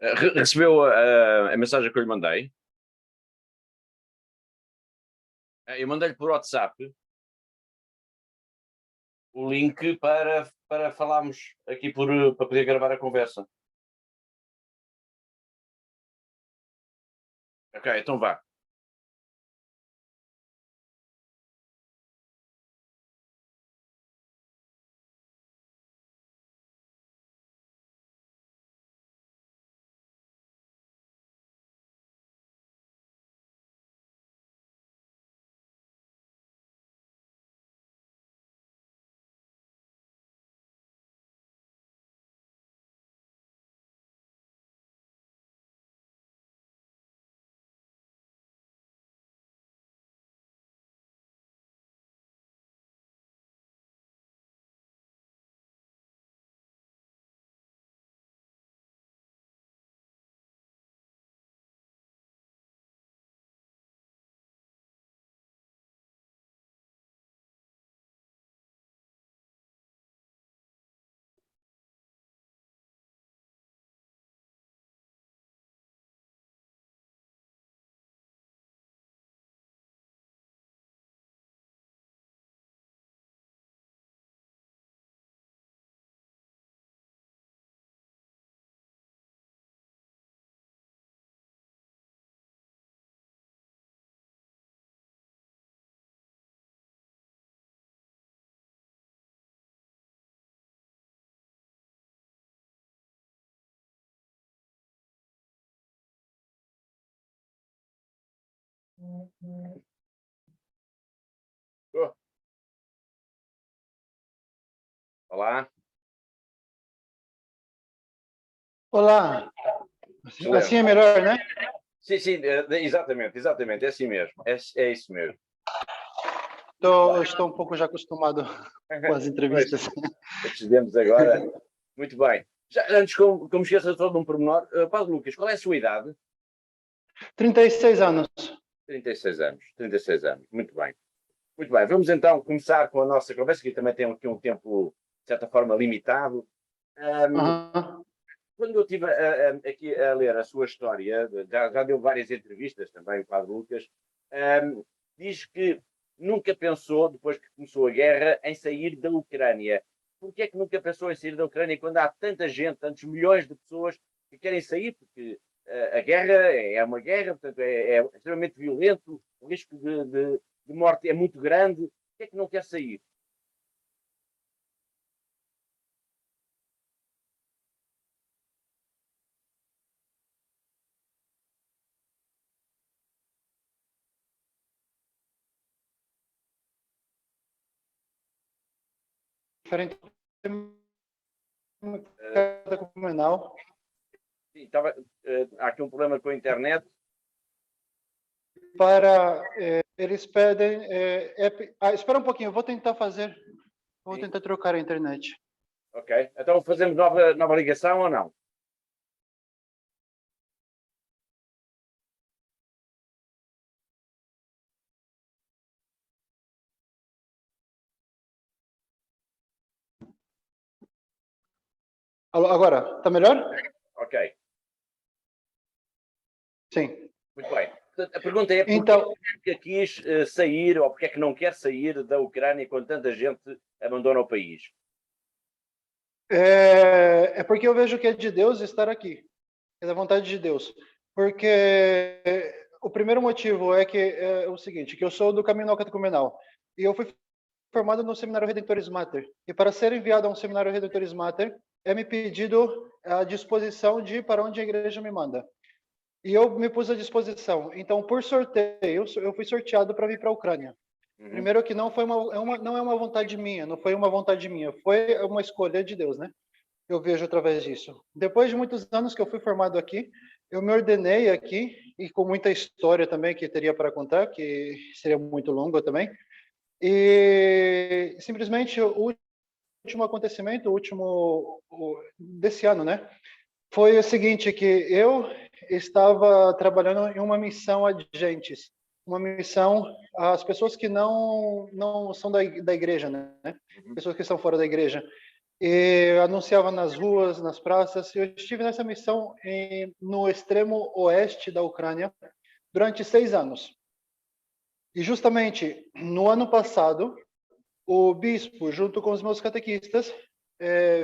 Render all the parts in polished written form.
Recebeu a mensagem que eu lhe mandei? Eu mandei-lhe por WhatsApp o link para falarmos aqui para poder gravar a conversa. Ok, então vá. Oh, olá, Olá, assim é excelente. melhor, né? Sim, sim, exatamente, é assim mesmo, é isso mesmo. Estou um pouco já acostumado com as Pois, entrevistas. decidimos agora. Muito bem. Já, antes, como esqueça só de um pormenor, Padre Lucas, qual é a sua idade? 36 anos. 36 anos, 36 anos, muito bem. Muito bem, vamos então começar com a nossa conversa, que também tem aqui um tempo, de certa forma, limitado. Aham. Quando eu estive aqui a ler a sua história, já deu várias entrevistas também, o Padre Lucas, diz que nunca pensou, depois que começou a guerra, em sair da Ucrânia. Por que é que nunca pensou em sair da Ucrânia quando há tanta gente, tantos milhões de pessoas que querem sair? Porque a guerra é uma guerra, portanto é extremamente violento, o risco de morte é muito grande. Por que é que não quer sair? Diferente Uh, da comunal. há aqui um problema com a internet. Eles pedem. Espera um pouquinho, eu vou tentar fazer. Vou Sim. tentar trocar a internet. Ok. Então fazemos nova ligação ou não? Alô, agora, tá melhor? Ok. Sim. Muito bem. A pergunta é porquê Então, que quis sair ou porquê é que não quer sair da Ucrânia quando tanta gente abandona o país? é porque eu vejo que é de Deus estar aqui. É da vontade de Deus. Porque o primeiro motivo é que é o seguinte, que eu sou do Caminho Catecumenal e eu fui formado no Seminário Redentores Mater. E para ser enviado a um Seminário Redentores Mater, é me pedido a disposição de ir para onde a igreja me manda. E eu me pus à disposição. Então, por sorteio, eu fui sorteado para vir para a Ucrânia. Uhum. Primeiro que não foi não é uma vontade minha, não foi uma vontade minha, foi uma escolha de Deus, né? Eu vejo através disso. Depois de muitos anos que eu fui formado aqui, eu me ordenei aqui, e com muita história também que teria para contar, que seria muito longa também. E simplesmente o último acontecimento, desse ano, né? Foi o seguinte, que eu estava trabalhando em uma missão a gentes, uma missão às pessoas que não são da igreja, né? Uhum. Pessoas que estão fora da igreja. e anunciava nas ruas, nas praças. Eu estive nessa missão no extremo oeste da Ucrânia durante 6 anos. E justamente no ano passado, o bispo, junto com os meus catequistas,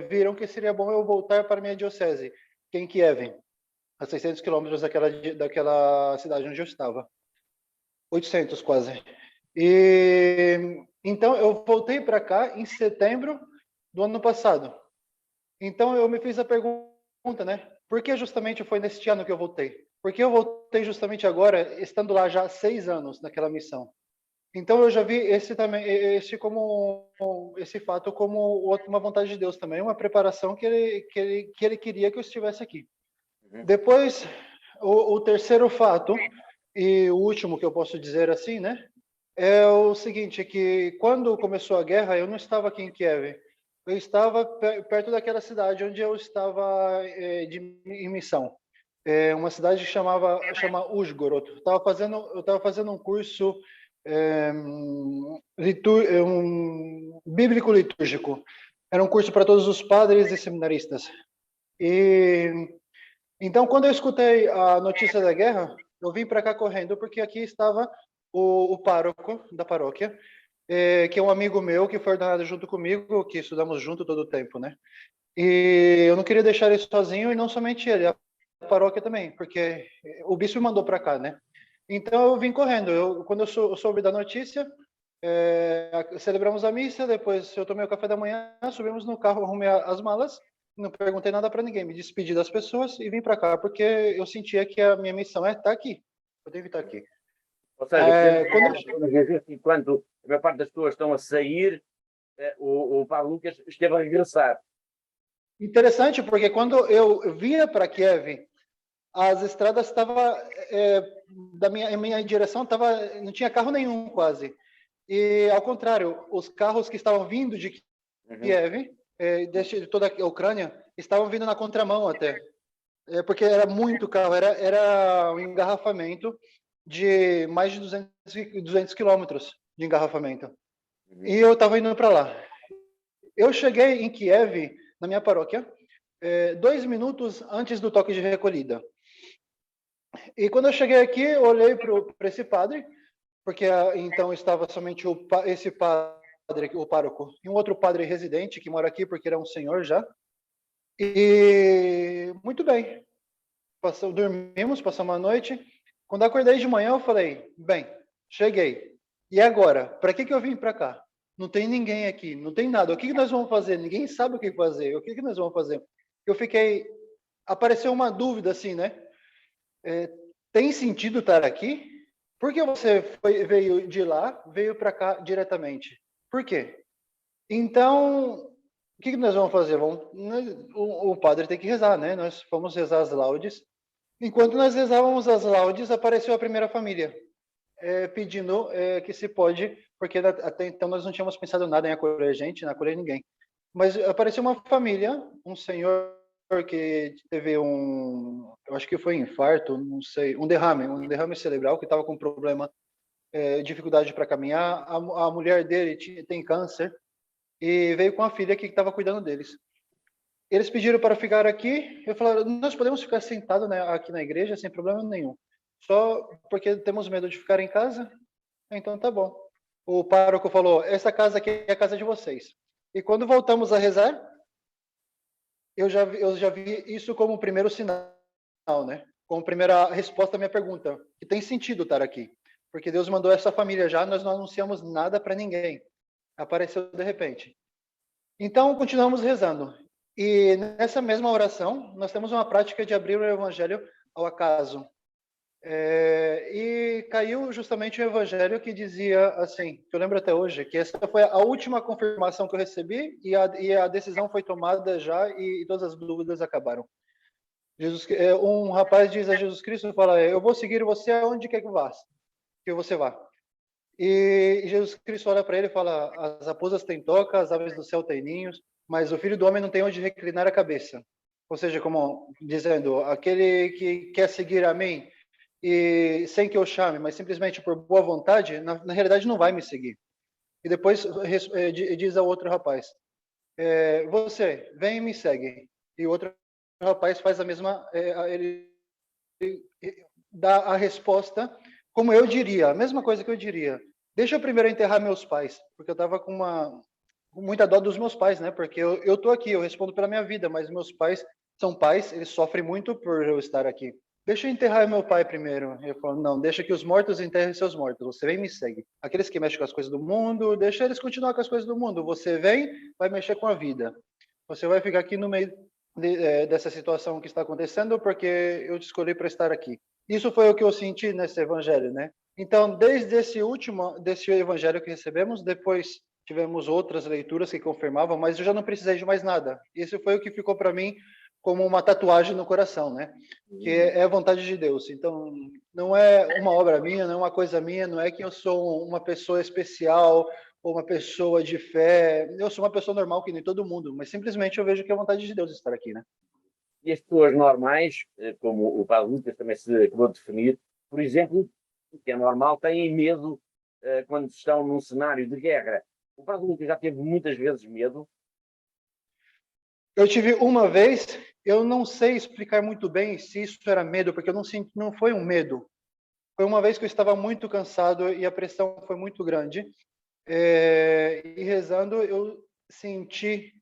viram que seria bom eu voltar para minha diocese, que é em Kiev, a 600 quilômetros daquela cidade onde eu estava. 800 quase. E então eu voltei para cá em setembro do ano passado. Então eu me fiz a pergunta, né? Por que justamente foi neste ano que eu voltei? Porque eu voltei justamente agora, estando lá já há 6 anos naquela missão. Então eu já vi esse fato como uma vontade de Deus também, uma preparação que ele queria que eu estivesse aqui. Uhum. Depois, o terceiro fato e o último que eu posso dizer assim, né? É o seguinte, que quando começou a guerra, eu não estava aqui em Kiev. Eu estava perto daquela cidade onde eu estava em missão. Uma cidade que chama Uzhgorod. Eu estava fazendo um curso bíblico litúrgico. Era um curso para todos os padres e seminaristas. E então, quando eu escutei a notícia da guerra, eu vim para cá correndo porque aqui estava o pároco da paróquia, que é um amigo meu que foi ordenado junto comigo, que estudamos junto todo o tempo, né? E eu não queria deixar ele sozinho e não somente ele, a paróquia também, porque o bispo me mandou para cá, né? Então eu vim correndo. Quando eu soube da notícia, celebramos a missa, depois eu tomei o café da manhã, subimos no carro, arrumei as malas, não perguntei nada para ninguém, me despedi das pessoas e vim para cá, porque eu sentia que a minha missão é estar aqui. Eu devo estar aqui. Ou seja, Quando enquanto a maior parte das pessoas estão a sair, o Padre Lucas esteve a regressar. Interessante, porque quando eu vinha para Kiev, as estradas estavam em minha direção não tinha carro nenhum quase. E ao contrário, os carros que estavam vindo de Kiev, de toda a Ucrânia, estavam vindo na contramão até, porque era muito carro, era um engarrafamento de mais de 200 quilômetros de engarrafamento. E eu estava indo para lá. Eu cheguei em Kiev, na minha paróquia, 2 minutos antes do toque de recolhida. E quando eu cheguei aqui, eu olhei para esse padre, porque então estava somente esse padre, o pároco, e um outro padre residente que mora aqui, porque ele é um senhor já. E muito bem, dormimos, passamos a noite. Quando acordei de manhã, eu falei, bem, cheguei. E agora? Para que eu vim para cá? Não tem ninguém aqui, não tem nada. O que nós vamos fazer? Ninguém sabe o que fazer. O que nós vamos fazer? Eu fiquei... Apareceu uma dúvida assim, né? Tem sentido estar aqui? Por que você veio de lá, veio para cá diretamente? Por quê? Então, o que nós vamos fazer? O padre tem que rezar, né? Nós fomos rezar as laudes. Enquanto nós rezávamos as laudes, apareceu a primeira família, pedindo que se pode, porque até então nós não tínhamos pensado nada em acolher gente, em acolher ninguém. Mas apareceu uma família, um senhor que teve eu acho que foi infarto, não sei, um derrame cerebral, que estava com problema, dificuldade para caminhar. A mulher dele tem câncer e veio com a filha que estava cuidando deles. Eles pediram para ficar aqui. Eu falei, nós podemos ficar sentados, né, aqui na igreja sem problema nenhum. Só porque temos medo de ficar em casa? Então tá bom. O pároco falou, essa casa aqui é a casa de vocês. E quando voltamos a rezar, eu já vi isso como o primeiro sinal, né? Como primeira resposta à minha pergunta, que tem sentido estar aqui. Porque Deus mandou essa família já, nós não anunciamos nada para ninguém. Apareceu de repente. Então, continuamos rezando. E nessa mesma oração, nós temos uma prática de abrir o evangelho ao acaso. E caiu justamente o evangelho que dizia assim, que eu lembro até hoje, que essa foi a última confirmação que eu recebi e a decisão foi tomada já e todas as dúvidas acabaram. Um rapaz diz a Jesus Cristo, fala, eu vou seguir você aonde quer que você vá. E Jesus Cristo olha para ele e fala, as raposas têm toca, as aves do céu têm ninhos, mas o Filho do Homem não tem onde reclinar a cabeça. Ou seja, como dizendo, aquele que quer seguir a mim, e sem que eu chame, mas simplesmente por boa vontade, na realidade não vai me seguir. E depois diz ao outro rapaz, você, vem e me segue. E o outro rapaz faz a mesma, ele dá a resposta como eu diria, a mesma coisa que eu diria. Deixa eu primeiro enterrar meus pais, porque eu estava com muita dó dos meus pais, né? Porque eu tô aqui, eu respondo pela minha vida, mas meus pais são pais, eles sofrem muito por eu estar aqui. Deixa eu enterrar meu pai primeiro. Ele falou, não, deixa que os mortos enterrem seus mortos. Você vem e me segue. Aqueles que mexem com as coisas do mundo, deixa eles continuar com as coisas do mundo. Você vem, vai mexer com a vida. Você vai ficar aqui no meio dessa situação que está acontecendo porque eu te escolhi para estar aqui. Isso foi o que eu senti nesse evangelho, né? Então, desde desse evangelho que recebemos, depois tivemos outras leituras que confirmavam, mas eu já não precisei de mais nada. Isso foi o que ficou para mim como uma tatuagem no coração, né? Que é a vontade de Deus. Então, não é uma obra minha, não é uma coisa minha, não é que eu sou uma pessoa especial ou uma pessoa de fé. Eu sou uma pessoa normal que nem todo mundo, mas simplesmente eu vejo que é a vontade de Deus estar aqui, né? E as pessoas normais, como o Padre Lucas também se acabou de definir, por exemplo, que é normal, têm medo quando estão num cenário de guerra. O Padre Lucas já teve muitas vezes medo. Eu tive uma vez, eu não sei explicar muito bem se isso era medo, porque eu não senti, não foi um medo. Foi uma vez que eu estava muito cansado e a pressão foi muito grande. E rezando, eu senti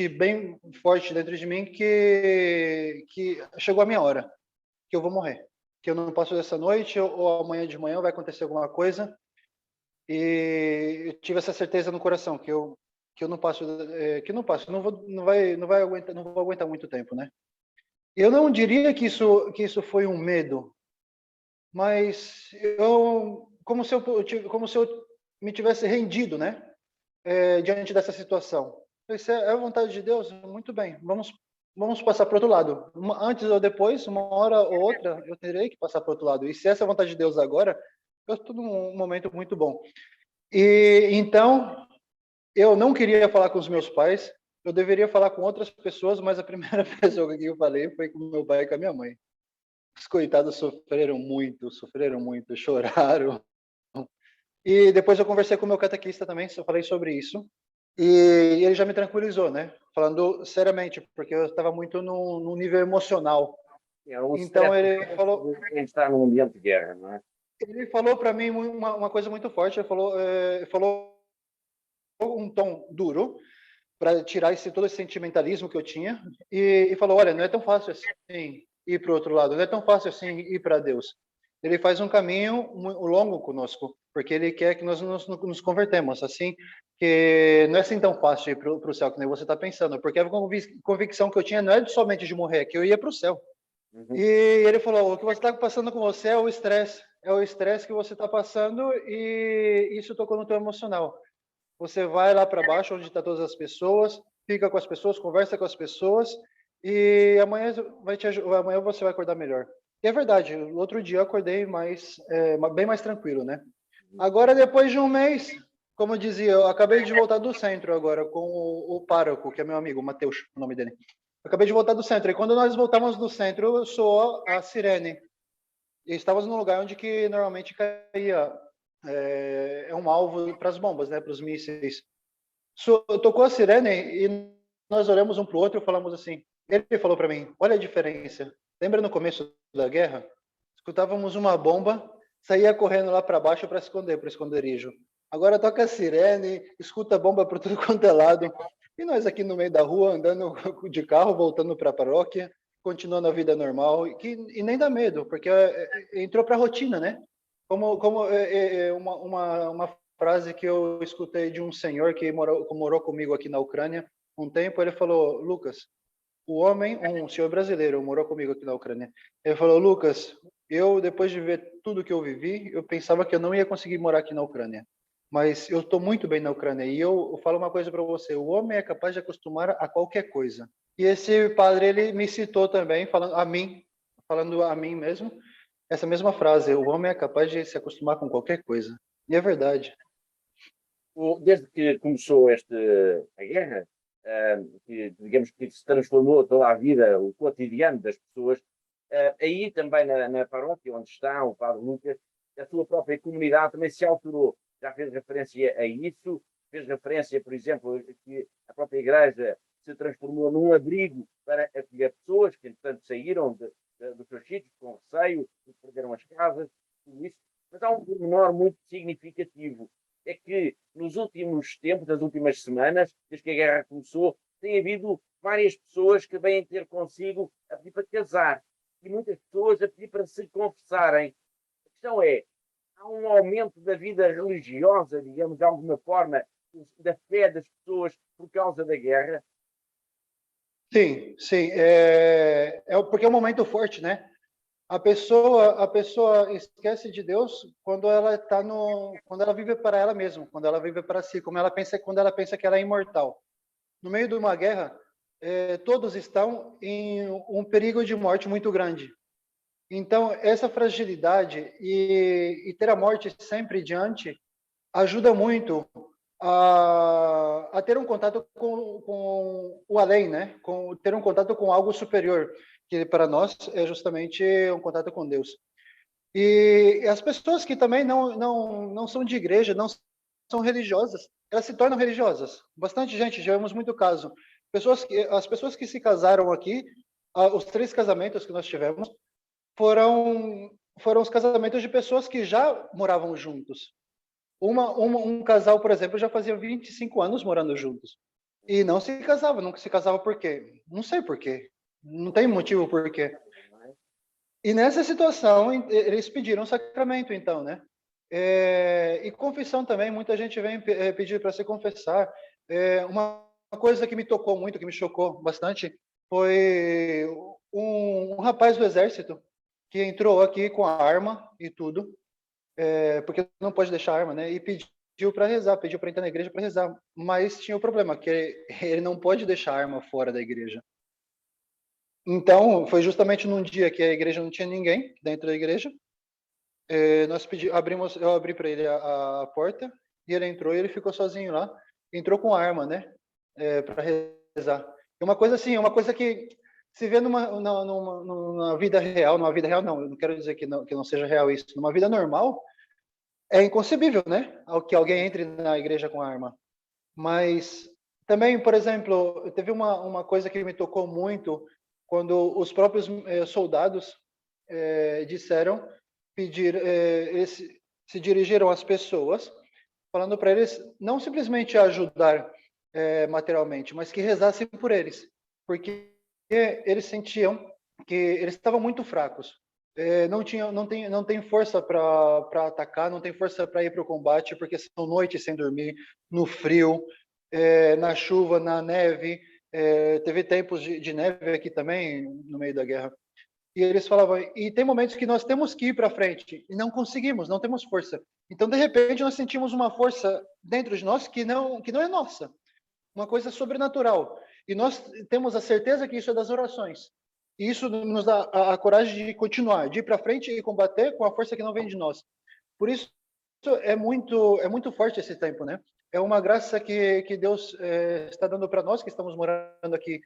bem forte dentro de mim que chegou a minha hora, que eu vou morrer, que eu não passo dessa noite ou amanhã de manhã vai acontecer alguma coisa. E eu tive essa certeza no coração que eu não passo, não vou aguentar muito tempo, né? Eu não diria que isso foi um medo, mas eu como se eu me tivesse rendido, né? Diante dessa situação. Isso é a vontade de Deus? Muito bem, vamos passar para o outro lado. Antes ou depois, uma hora ou outra, eu terei que passar para o outro lado. E se essa é a vontade de Deus agora, eu estou num momento muito bom. E então, eu não queria falar com os meus pais, eu deveria falar com outras pessoas, mas a primeira pessoa que eu falei foi com meu pai e com a minha mãe. Os coitados sofreram muito, choraram. E depois eu conversei com o meu catequista também, eu falei sobre isso. E ele já me tranquilizou, né? Falando seriamente, porque eu estava muito no nível emocional. É um Então stress quem está num ambiente de guerra, não é? ele falou para mim uma coisa muito forte. Ele falou um tom duro para tirar todo esse sentimentalismo que eu tinha e falou: olha, não é tão fácil assim ir para o outro lado, não é tão fácil assim ir para Deus. Ele faz um caminho longo conosco, porque ele quer que nós nos convertemos, assim, que não é assim tão fácil ir para o céu, que nem você está pensando, porque a convicção que eu tinha não é somente de morrer, é que eu ia para o céu. Uhum. E ele falou, o que você está passando com você é o estresse que você está passando e isso tocou no teu emocional. Você vai lá para baixo, onde estão todas as pessoas, fica com as pessoas, conversa com as pessoas e amanhã você vai acordar melhor. E é verdade, no outro dia eu acordei bem mais tranquilo, né? Agora, depois de um mês, como eu dizia, eu acabei de voltar do centro agora com o pároco, que é meu amigo, Matheus, o nome dele. Eu acabei de voltar do centro. E quando nós voltamos do centro, soou a sirene. E estávamos num lugar onde que normalmente caía um alvo para as bombas, né, para os mísseis. Tocou a sirene e nós olhamos um para o outro e falamos assim. Ele falou para mim: olha a diferença. Lembra no começo da guerra? Escutávamos uma bomba, saía correndo lá para baixo para esconder, para o esconderijo. Agora toca a sirene, escuta bomba por tudo quanto é lado. E nós aqui no meio da rua, andando de carro, voltando para a paróquia, continuando a vida normal, e nem dá medo, porque entrou para a rotina, né? Uma frase que eu escutei de um senhor que morou comigo aqui na Ucrânia um tempo, ele falou, Lucas, um senhor brasileiro, morou comigo aqui na Ucrânia, ele falou, Lucas, eu, depois de ver tudo que eu vivi, eu pensava que eu não ia conseguir morar aqui na Ucrânia. Mas eu estou muito bem na Ucrânia. E eu falo uma coisa para você: o homem é capaz de acostumar a qualquer coisa. E esse padre, ele me citou também, falando a mim mesmo, essa mesma frase: o homem é capaz de se acostumar com qualquer coisa. E é verdade. Desde que começou a guerra, que, digamos que se transformou toda a vida, o cotidiano das pessoas, aí também na paróquia onde está o Padre Lucas, a sua própria comunidade também se alterou. Já fez referência a isso. fez referência, por exemplo, que a própria igreja se transformou num abrigo para acolher pessoas que, entretanto, saíram dos seus sítios com receio, perderam as casas, tudo isso. Mas há um pormenor muito significativo, é que nos últimos tempos, nas últimas semanas, desde que a guerra começou, tem havido várias pessoas que vêm ter consigo a pedir para casar e muitas pessoas a pedir para se confessarem. A questão é, há um aumento da vida religiosa, digamos, de alguma forma, da fé das pessoas por causa da guerra? Sim, sim. Porque é um momento forte, né? A pessoa esquece de Deus quando ela quando ela vive para ela mesma, quando ela vive para si, quando ela pensa que ela é imortal. No meio de uma guerra, todos estão em um perigo de morte muito grande. Então, essa fragilidade e ter a morte sempre diante ajuda muito a ter um contato com o além, né? Ter um contato com algo superior, que para nós é justamente um contato com Deus. E as pessoas que também não são de igreja, não são religiosas, elas se tornam religiosas. Bastante gente, já vemos muito caso. As pessoas que se casaram aqui, os 3 casamentos que nós tivemos, foram os casamentos de pessoas que já moravam juntos. Um casal, por exemplo, já fazia 25 anos morando juntos. E não se casava. Nunca se casava por quê? Não sei por quê. Não tem motivo por quê. E nessa situação, eles pediram sacramento, então, né? E confissão também, muita gente vem pedir para se confessar. Uma coisa que me tocou muito, que me chocou bastante, foi um rapaz do exército que entrou aqui com a arma e tudo, porque não pode deixar a arma, né? E pediu para rezar, pediu para entrar na igreja para rezar. Mas tinha o problema, que ele não pode deixar a arma fora da igreja. Então, foi justamente num dia que a igreja não tinha ninguém dentro da igreja. Eu abri para ele a porta e ele entrou e ele ficou sozinho lá. Entrou com a arma, né? Para rezar. Uma coisa assim, uma coisa que se vê numa vida real, não, eu não quero dizer que não seja real isso, numa vida normal, é inconcebível, né? Que alguém entre na igreja com arma. Mas também, por exemplo, teve uma coisa que me tocou muito quando os próprios soldados disseram, eles se dirigiram às pessoas, falando para eles não simplesmente ajudar materialmente, mas que rezassem por eles, porque eles sentiam que eles estavam muito fracos. Não tem força para atacar, não tem força para ir para o combate, porque são noites sem dormir, no frio, na chuva, na neve. Teve tempos de neve aqui também, no meio da guerra. E eles falavam, e tem momentos que nós temos que ir para frente, e não conseguimos, não temos força. Então, de repente, nós sentimos uma força dentro de nós que não é nossa, uma coisa sobrenatural. E nós temos a certeza que isso é das orações. E isso nos dá a coragem de continuar, de ir para frente e combater com a força que não vem de nós. Por isso é muito forte esse tempo, né? É uma graça que Deus está dando para nós que estamos morando aqui,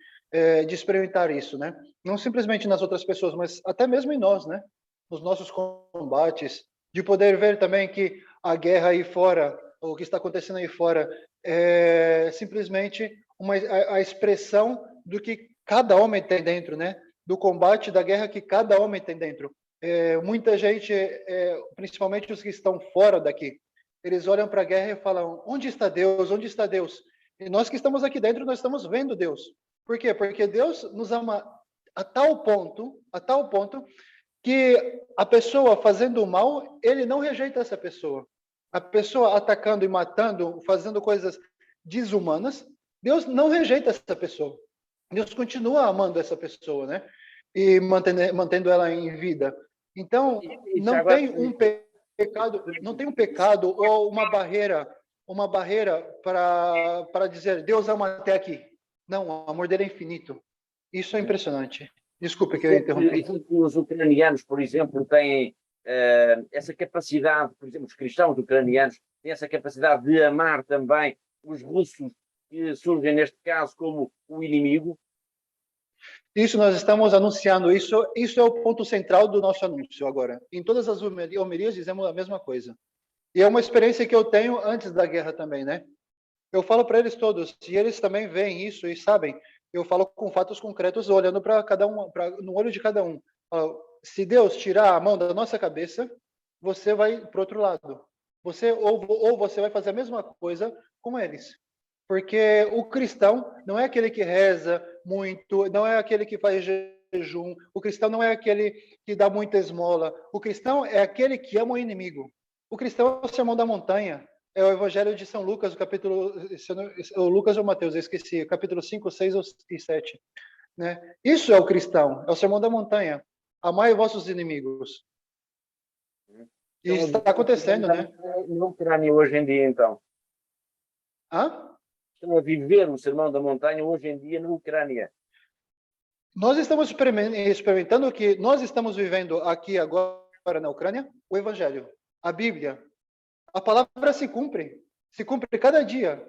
de experimentar isso, né? Não simplesmente nas outras pessoas, mas até mesmo em nós, né? Nos nossos combates, de poder ver também que a guerra aí fora, o que está acontecendo aí fora, é simplesmente a expressão do que cada homem tem dentro, né? Do combate, da guerra que cada homem tem dentro. Muita gente, principalmente os que estão fora daqui, eles olham para a guerra e falam, onde está Deus? Onde está Deus? E nós que estamos aqui dentro, nós estamos vendo Deus. Por quê? Porque Deus nos ama a tal ponto, que a pessoa fazendo o mal, ele não rejeita essa pessoa. A pessoa atacando e matando, fazendo coisas desumanas, Deus não rejeita essa pessoa. Deus continua amando essa pessoa, né? E mantendo ela em vida. Então, não tem um pecado, ou uma barreira para dizer Deus ama até aqui. Não, o amor dele é infinito. Isso é impressionante. Desculpe que eu interrompi. Os ucranianos, por exemplo, têm essa capacidade, por exemplo, os cristãos ucranianos têm essa capacidade de amar também os russos, que surgem neste caso como o inimigo. Isso, nós estamos anunciando isso. Isso é o ponto central do nosso anúncio agora. Em todas as homilias dizemos a mesma coisa. E é uma experiência que eu tenho antes da guerra também, né? Eu falo para eles todos, e eles também veem isso e sabem. Eu falo com fatos concretos, olhando para cada um, no olho de cada um. Falo, se Deus tirar a mão da nossa cabeça, você vai para o outro lado. Você ou você vai fazer a mesma coisa com eles. Porque o cristão não é aquele que reza muito, não é aquele que faz jejum, o cristão não é aquele que dá muita esmola. O cristão é aquele que ama o inimigo. O cristão é o sermão da montanha. É o Evangelho de São Lucas, o capítulo. O Lucas ou Mateus, eu esqueci, capítulo 5, 6 e 7. Né? Isso é o cristão, é o sermão da montanha. Amai vossos inimigos. E Estão a está viver o sermão acontecendo, da né? montanha na Ucrânia hoje em dia, então. Hã? Estão a viver o sermão da montanha hoje em dia na Ucrânia. Nós estamos experimentando o que nós estamos vivendo aqui agora na Ucrânia, o Evangelho, a Bíblia. A palavra se cumpre cada dia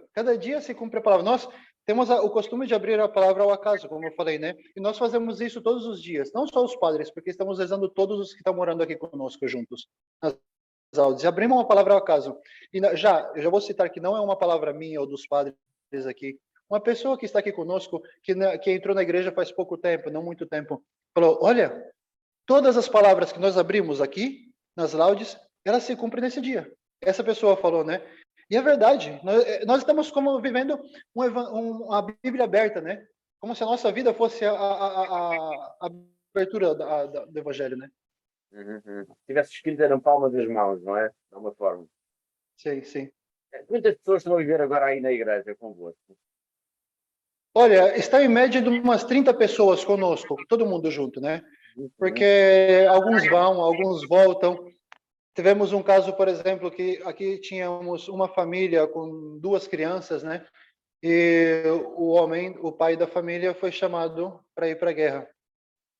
se cumpre a palavra. Nós temos o costume de abrir a palavra ao acaso, como eu falei, né? E nós fazemos isso todos os dias, não só os padres, porque estamos rezando todos os que estão morando aqui conosco juntos, nas aulas. E abrimos uma palavra ao acaso. E eu já vou citar que não é uma palavra minha ou dos padres aqui. Uma pessoa que está aqui conosco, que entrou na igreja faz pouco tempo, não muito tempo, falou: olha, todas as palavras que nós abrimos aqui, nas laudes, elas se cumprem nesse dia. Essa pessoa falou, né? E é verdade. Nós estamos como vivendo uma Bíblia aberta, né? Como se a nossa vida fosse a abertura do Evangelho, né? Uhum. Tivesse escrito na palma das mãos, não é? De uma forma. Sim, sim. Quantas pessoas estão a viver agora aí na igreja convosco? Olha, está em média de umas 30 pessoas conosco, todo mundo junto, né? Uhum. Porque alguns vão, alguns voltam. Tivemos um caso, por exemplo, que aqui tínhamos uma família com duas crianças, né? E o homem, o pai da família, foi chamado para ir para a guerra.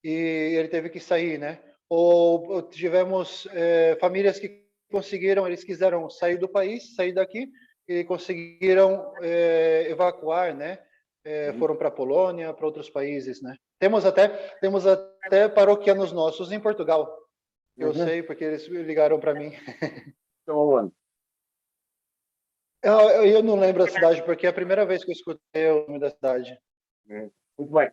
E ele teve que sair, né? Ou tivemos famílias que conseguiram, eles quiseram sair do país, sair daqui, e conseguiram evacuar, né? Foram para a Polônia, para outros países, né? Temos até paroquianos nossos em Portugal. Eu Uhum. sei porque eles ligaram para mim. Estão aonde? Eu não lembro a cidade porque é a primeira vez que eu escutei o nome da cidade. Muito bem.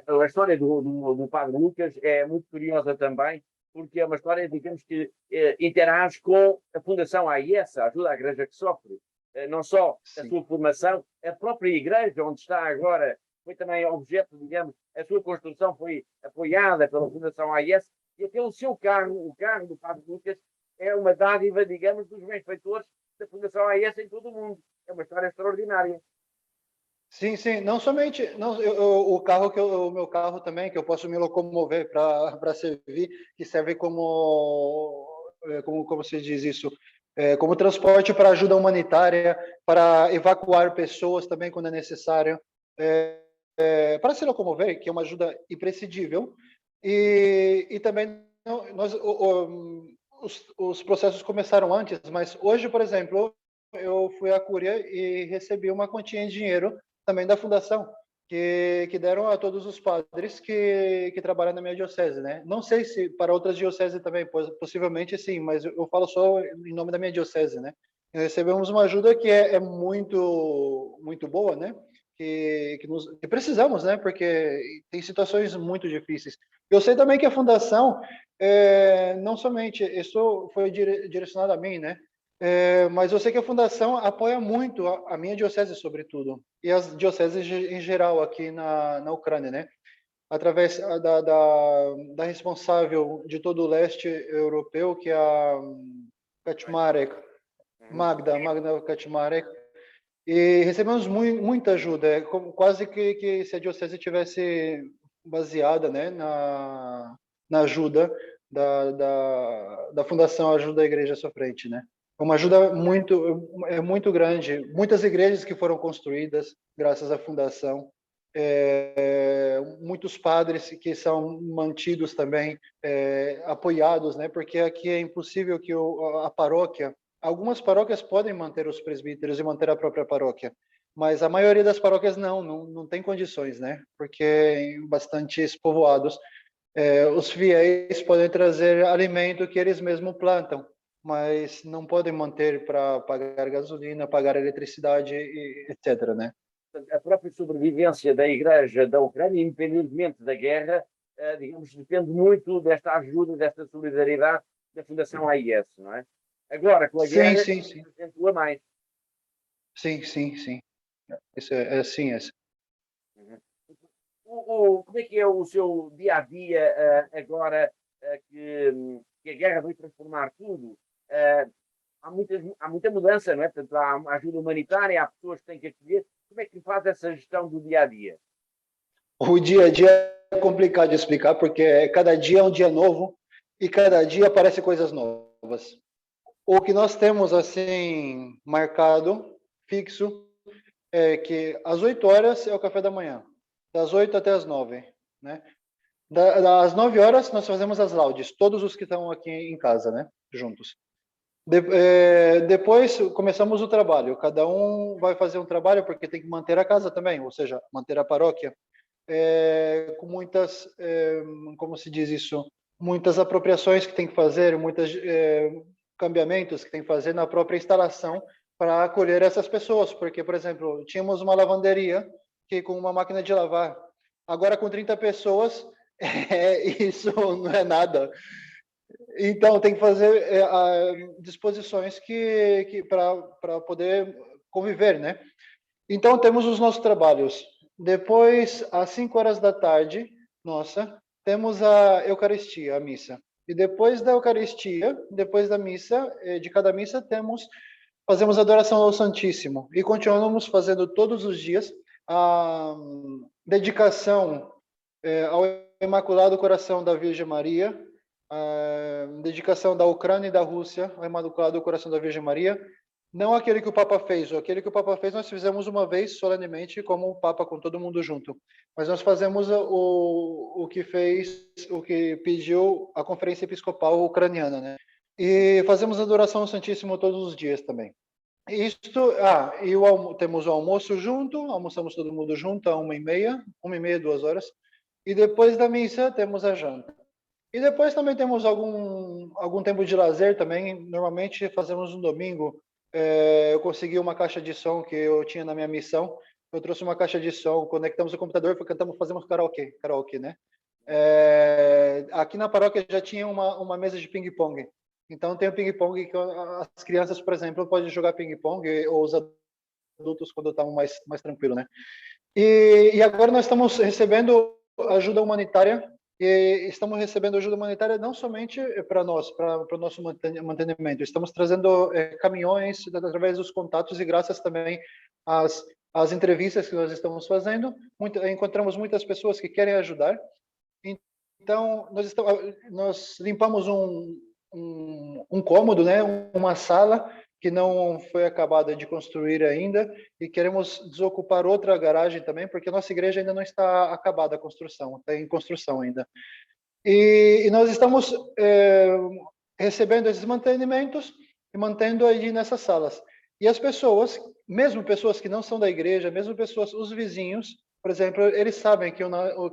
A história do Padre Lucas é muito curiosa também, porque é uma história, digamos que, interage com a Fundação AIS, a Ajuda à Igreja que Sofre. Não só a Sim. sua formação, a própria igreja onde está agora foi também objeto, digamos, a sua construção foi apoiada pela Fundação AIS, e até o seu carro, o carro do Padre Lucas, é uma dádiva, digamos, dos benfeitores da Fundação AIS em todo o mundo. É uma história extraordinária. Sim, sim. Não somente não, o carro o meu carro também que eu posso me locomover para servir, que serve como se diz isso, como transporte para ajuda humanitária, para evacuar pessoas também quando é necessário, para se locomover, que é uma ajuda imprescindível. E também os processos começaram antes, mas hoje, por exemplo, eu fui à Cúria e recebi uma quantia em dinheiro também da fundação, que deram a todos os padres que trabalham na minha diocese, né? Não sei se para outras dioceses também, possivelmente sim, mas eu falo só em nome da minha diocese, né? Recebemos uma ajuda que é muito, muito boa, né? Que precisamos, né? Porque tem situações muito difíceis. Eu sei também que a fundação, não somente isso foi direcionado a mim, né? Mas eu sei que a fundação apoia muito a minha diocese, sobretudo, e as dioceses em geral aqui na Ucrânia, né? Através da responsável de todo o leste europeu, que é a Kaczmarek, Magda Kaczmarek, e recebemos muita ajuda, quase que se a diocese tivesse baseada, né, na ajuda da Fundação Ajuda à Igreja Sofrente, né? É uma ajuda muito grande. Muitas igrejas que foram construídas graças à fundação, muitos padres que são mantidos também, apoiados, né? Porque aqui é impossível que a paróquia, algumas paróquias podem manter os presbíteros e manter a própria paróquia, mas a maioria das paróquias não tem condições, né? Porque em bastantes povoados, os fiéis podem trazer alimento que eles mesmos plantam. mas não podem manter para pagar gasolina, pagar eletricidade, etc., né? A própria sobrevivência da Igreja da Ucrânia, independentemente da guerra, digamos, depende muito desta ajuda, desta solidariedade da Fundação AIS, não é? Agora, com a Sim, guerra, sim, sim. acentua mais. Sim, sim, sim. Isso é assim, é assim. Uhum. Como é que é o seu dia a dia agora que a guerra vai transformar tudo? Uh, há muita mudança, não é? Portanto, há ajuda humanitária, há pessoas que têm que acolher. Como é que faz essa gestão do dia a dia? O dia a dia é complicado de explicar, porque cada dia é um dia novo e cada dia aparecem coisas novas. O que nós temos, assim, marcado, fixo, é que às 8 horas é o café da manhã, das 8 até as 9, né? Das 9 horas nós fazemos as laudes, todos os que estão aqui em casa, né? Juntos. Depois começamos o trabalho, cada um vai fazer um trabalho porque tem que manter a casa também, ou seja, manter a paróquia, com muitas, como se diz isso, muitas apropriações que tem que fazer, muitos cambiamentos que tem que fazer na própria instalação para acolher essas pessoas, porque, por exemplo, tínhamos uma lavanderia que com uma máquina de lavar, agora com 30 pessoas, isso não é nada. Então, tem que fazer disposições que para poder conviver, né? Então, temos os nossos trabalhos. Depois, às 5 horas da tarde, nossa, temos a Eucaristia, a missa. E depois da Eucaristia, depois da missa, de cada missa, fazemos adoração ao Santíssimo. E continuamos fazendo todos os dias a dedicação ao Imaculado Coração da Virgem Maria, a dedicação da Ucrânia e da Rússia ao Imaculado Coração da Virgem Maria, não aquele que o Papa fez, aquele que o Papa fez nós fizemos uma vez solenemente como o Papa com todo mundo junto, mas nós fazemos o que fez, o que pediu a Conferência Episcopal Ucraniana, né? E fazemos adoração ao Santíssimo todos os dias também. Isto, temos o almoço junto, almoçamos todo mundo junto a 1h30, 2 horas, e depois da missa temos a janta. E depois também temos algum tempo de lazer também. Normalmente fazemos no domingo. Eu consegui uma caixa de som que eu tinha na minha missão. Eu trouxe uma caixa de som, conectamos o computador e cantamos, fazemos karaokê, né? Aqui na paróquia já tinha uma mesa de ping-pong. Então tem o ping-pong que as crianças, por exemplo, podem jogar ping-pong ou os adultos quando estão mais tranquilo, né? E agora nós estamos recebendo ajuda humanitária e estamos recebendo ajuda humanitária não somente para nós, para o nosso mantenimento. Estamos trazendo caminhões através dos contatos e graças também às entrevistas que nós estamos fazendo. Encontramos muitas pessoas que querem ajudar. Então, nós limpamos um cômodo, né, uma sala que não foi acabada de construir ainda e queremos desocupar outra garagem também, porque nossa igreja ainda não está acabada a construção, está em construção ainda. E nós estamos recebendo esses mantenimentos e mantendo aí nessas salas. E as pessoas, mesmo pessoas que não são da igreja, mesmo pessoas, os vizinhos, por exemplo, eles sabem que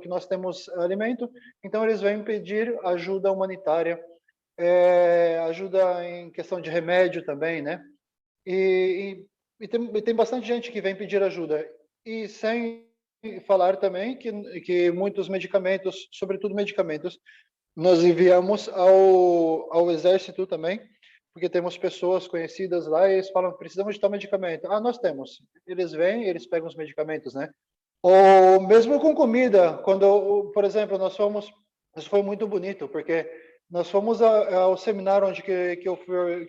que nós temos alimento, então eles vêm pedir ajuda humanitária, ajuda em questão de remédio também, né? E tem bastante gente que vem pedir ajuda. E sem falar também que muitos medicamentos, sobretudo medicamentos, nós enviamos ao exército também, porque temos pessoas conhecidas lá e eles falam, precisamos de tal medicamento. Ah, nós temos. Eles vêm, eles pegam os medicamentos, né? Ou mesmo com comida, quando, por exemplo, isso foi muito bonito, porque nós fomos ao seminário onde que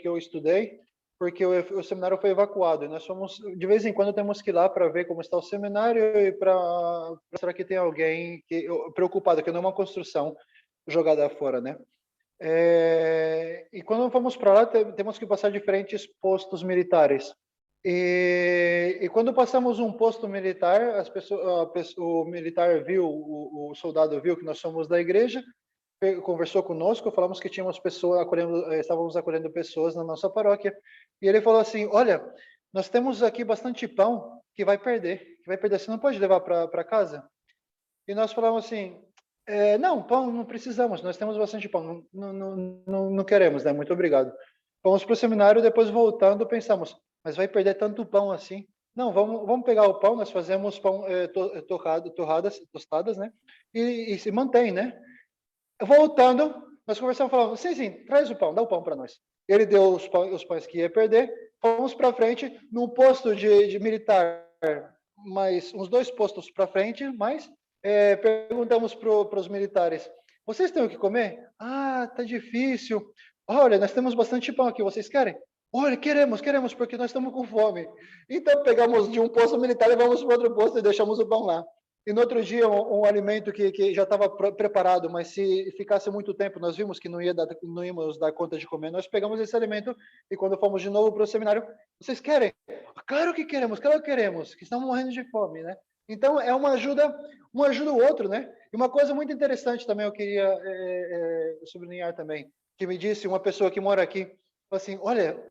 eu estudei, porque o seminário foi evacuado, e nós fomos, de vez em quando temos que ir lá para ver como está o seminário e para mostrar que tem alguém preocupado, que não é uma construção jogada fora, né? E quando fomos para lá, temos que passar diferentes postos militares. E quando passamos um posto militar, o militar viu, o soldado viu que nós somos da igreja, conversou conosco, falamos que tínhamos pessoas estávamos acolhendo pessoas na nossa paróquia, e ele falou assim: olha, nós temos aqui bastante pão que vai perder, você não pode levar para casa? E nós falamos assim: não, pão não precisamos, nós temos bastante pão, não queremos, né? Muito obrigado. Fomos para o seminário, depois voltando, pensamos, mas vai perder tanto pão assim? Não, vamos pegar o pão, nós fazemos pão torradas, tostadas, né? E se mantém, né? Voltando, nós conversamos, falamos, sim, traz o pão, dá o pão para nós. Ele deu os pães que ia perder, fomos para frente, num posto de militar, mais uns 2 postos para frente, mas perguntamos para os militares, vocês têm o que comer? Ah, tá difícil. Olha, nós temos bastante pão aqui, vocês querem? Olha, queremos, porque nós estamos com fome. Então pegamos de um posto militar, levamos para outro posto e deixamos o pão lá. E no outro dia, um alimento que já estava preparado, mas se ficasse muito tempo, nós vimos que não íamos dar conta de comer, nós pegamos esse alimento e quando fomos de novo para o seminário, vocês querem? Claro que queremos, que estamos morrendo de fome, né? Então, é uma ajuda o outro, né? E uma coisa muito interessante também, eu queria sublinhar também, que me disse uma pessoa que mora aqui, assim, olha,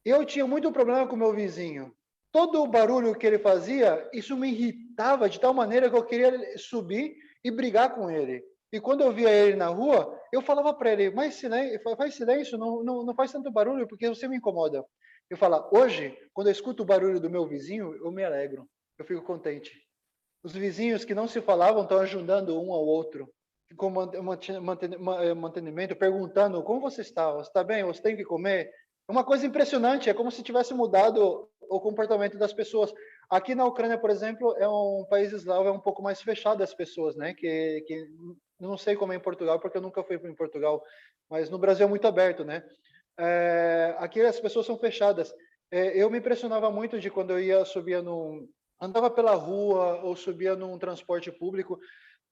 eu tinha muito problema com o meu vizinho. Todo o barulho que ele fazia, isso me irritava de tal maneira que eu queria subir e brigar com ele. E quando eu via ele na rua, eu falava para ele, mas silêncio, faz silêncio, não faz tanto barulho, porque você me incomoda. Eu falo, hoje, quando eu escuto o barulho do meu vizinho, eu me alegro, eu fico contente. Os vizinhos que não se falavam estão ajudando um ao outro, com mantenimento, perguntando como você está bem, você tem que comer? É uma coisa impressionante, é como se tivesse mudado o comportamento das pessoas. Aqui na Ucrânia, por exemplo, é um país eslavo, é um pouco mais fechado as pessoas, né? Que não sei como é em Portugal, porque eu nunca fui em Portugal, mas no Brasil é muito aberto, né? Aqui as pessoas são fechadas. Eu me impressionava muito de quando andava pela rua ou subia num transporte público,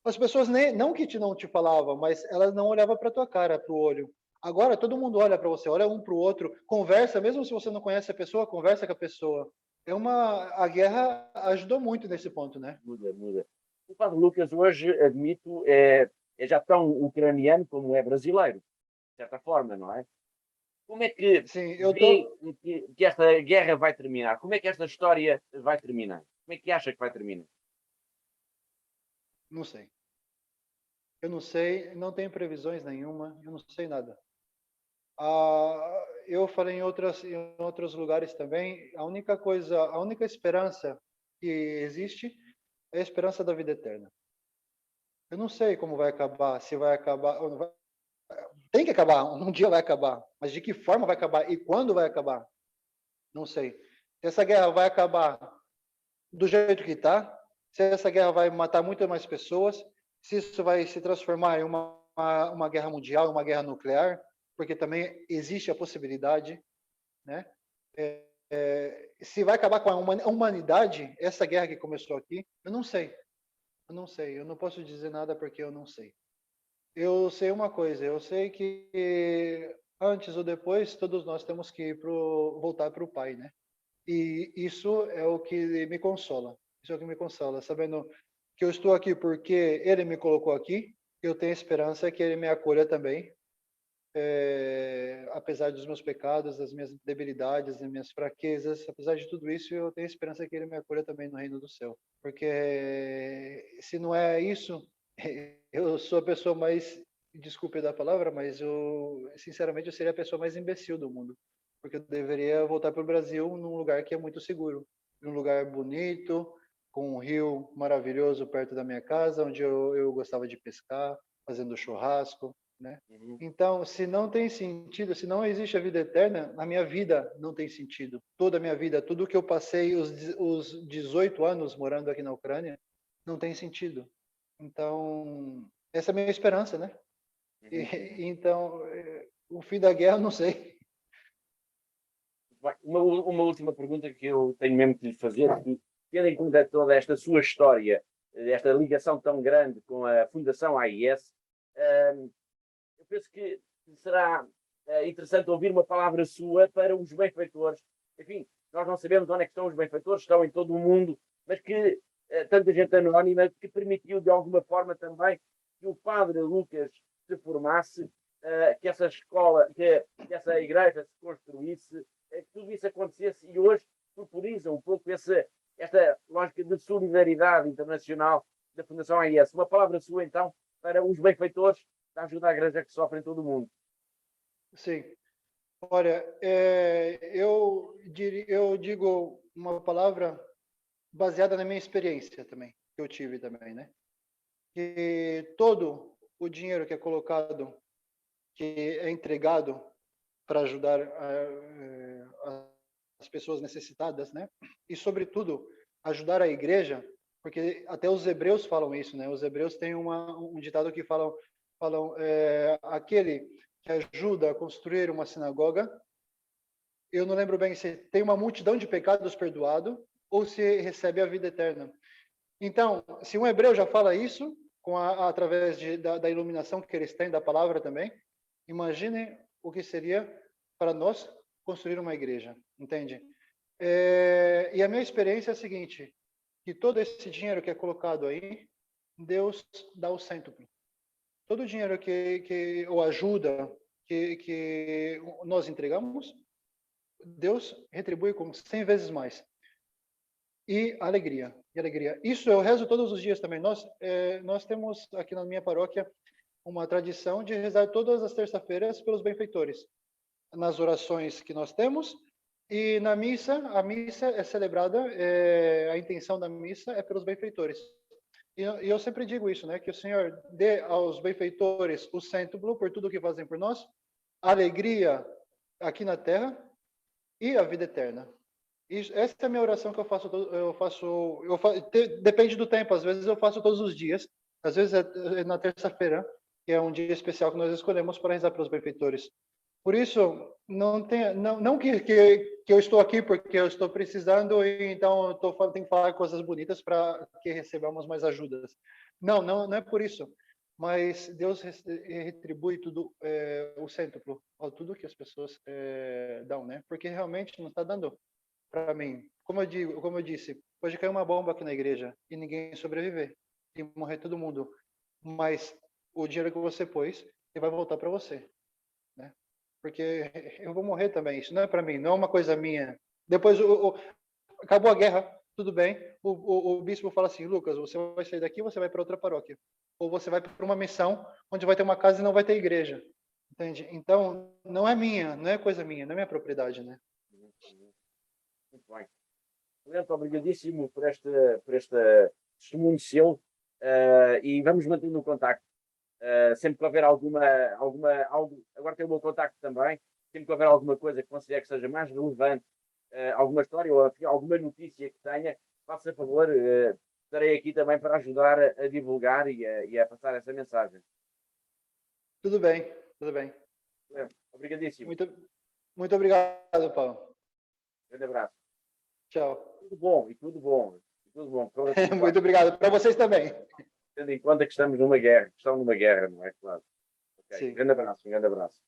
as pessoas nem, não que não te falavam, mas elas não olhavam para tua cara, para o olho. Agora todo mundo olha para você, olha um para o outro, conversa, mesmo se você não conhece a pessoa, conversa com a pessoa. A guerra ajudou muito nesse ponto, né? Muda, muda. O Padre Lucas hoje, admito, é já tão ucraniano como é brasileiro, de certa forma, não é? Como é que Sim, vê que esta guerra vai terminar? Como é que esta história vai terminar? Como é que acha que vai terminar? não sei. Eu não sei, não tenho previsões nenhuma, eu não sei nada. Eu falei em outros lugares também, a única esperança que existe é a esperança da vida eterna. Eu não sei como vai acabar, se vai acabar ou não vai. Tem que acabar, um dia vai acabar, mas de que forma vai acabar e quando vai acabar? Não sei. Se essa guerra vai acabar do jeito que está, se essa guerra vai matar muitas mais pessoas, se isso vai se transformar em uma guerra mundial, uma guerra nuclear, porque também existe a possibilidade, né? Se vai acabar com a humanidade, essa guerra que começou aqui, eu não sei. Eu não sei. Eu não posso dizer nada porque eu não sei. Eu sei uma coisa. Eu sei que antes ou depois todos nós temos que voltar para o Pai, né? E isso é o que me consola. Isso é o que me consola, sabendo que eu estou aqui porque Ele me colocou aqui. Eu tenho esperança que Ele me acolha também, apesar dos meus pecados, das minhas debilidades, das minhas fraquezas, apesar de tudo isso, eu tenho esperança que Ele me acolha também no reino do céu. Porque se não é isso, eu sou a pessoa mais, desculpe da palavra, mas sinceramente, eu seria a pessoa mais imbecil do mundo. Porque eu deveria voltar para o Brasil num lugar que é muito seguro, num lugar bonito, com um rio maravilhoso perto da minha casa, onde eu gostava de pescar, fazendo churrasco, né? Uhum. Então, se não tem sentido, se não existe a vida eterna, a minha vida não tem sentido. Toda a minha vida, tudo que eu passei, os 18 anos morando aqui na Ucrânia, não tem sentido. Então, essa é a minha esperança, né? Então, o fim da guerra, eu não sei. Uma última pergunta que eu tenho mesmo que lhe fazer, que, tendo em conta toda esta sua história, esta ligação tão grande com a Fundação AIS, eu penso que será interessante ouvir uma palavra sua para os benfeitores. Enfim, nós não sabemos onde é que estão os benfeitores, estão em todo o mundo, mas que tanta gente anónima que permitiu de alguma forma também que o Padre Lucas se formasse, que essa escola, que essa igreja se construísse, que tudo isso acontecesse e hoje proporiza um pouco esta lógica de solidariedade internacional da Fundação AIS. Uma palavra sua, então, para os benfeitores da ajuda à igreja que sofre em todo o mundo. Sim. Olha, eu digo uma palavra baseada na minha experiência também, que eu tive também, né? Que todo o dinheiro que é colocado, que é entregado para ajudar as pessoas necessitadas, né? E, sobretudo, ajudar a igreja, porque até os hebreus falam isso, né? Os hebreus têm um ditado que falam aquele que ajuda a construir uma sinagoga, eu não lembro bem se tem uma multidão de pecados perdoado ou se recebe a vida eterna. Então, se um hebreu já fala isso, através da iluminação que eles têm da palavra também, imagine o que seria para nós construir uma igreja, entende? E a minha experiência é a seguinte, que todo esse dinheiro que é colocado aí, Deus dá o cêntuplo. Todo o dinheiro ou ajuda que nós entregamos, Deus retribui com 100 vezes mais. E alegria, e alegria. Isso eu rezo todos os dias também. Nós temos aqui na minha paróquia uma tradição de rezar todas as terças-feiras pelos benfeitores. Nas orações que nós temos e na missa, a missa é celebrada, a intenção da missa é pelos benfeitores. E eu sempre digo isso, né? Que o Senhor dê aos benfeitores o cêntuplo por tudo que fazem por nós, alegria aqui na terra e a vida eterna. Essa é a minha oração que depende do tempo, às vezes eu faço todos os dias, às vezes é na terça-feira, que é um dia especial que nós escolhemos para rezar pelos benfeitores. Por isso, não que eu estou aqui porque eu estou precisando e então eu tenho que falar coisas bonitas para que recebamos mais ajudas. Não é por isso. Mas Deus retribui tudo, o cêntuplo, tudo que as pessoas dão, né? Porque realmente não está dando para mim. Como eu disse, pode cair uma bomba aqui na igreja e ninguém sobreviver e morrer todo mundo. Mas o dinheiro que você pôs, ele vai voltar para você, né? Porque eu vou morrer também. Isso não é para mim, não é uma coisa minha. Depois acabou a guerra, tudo bem. O bispo fala assim, Lucas, você vai sair daqui, você vai para outra paróquia, ou você vai para uma missão onde vai ter uma casa e não vai ter igreja, entende? Então não é minha, não é coisa minha, não é minha propriedade, né? Muito bem. Muito obrigadíssimo por este testemunho seu, e vamos mantendo o contacto. Sempre que houver algo, agora tem o meu contacto também, sempre que houver alguma coisa que considere que seja mais relevante, alguma história ou alguma notícia que tenha, faça favor, estarei aqui também para ajudar a divulgar e a passar essa mensagem. Tudo bem, tudo bem. Obrigadíssimo. Muito obrigado, Paulo. Grande abraço. Tchau. Tudo bom, e tudo bom. E tudo bom. Muito obrigado. Para vocês também. Tendo em conta que estamos numa guerra, não é? Claro. Okay. Sim. Grande abraço, um grande abraço.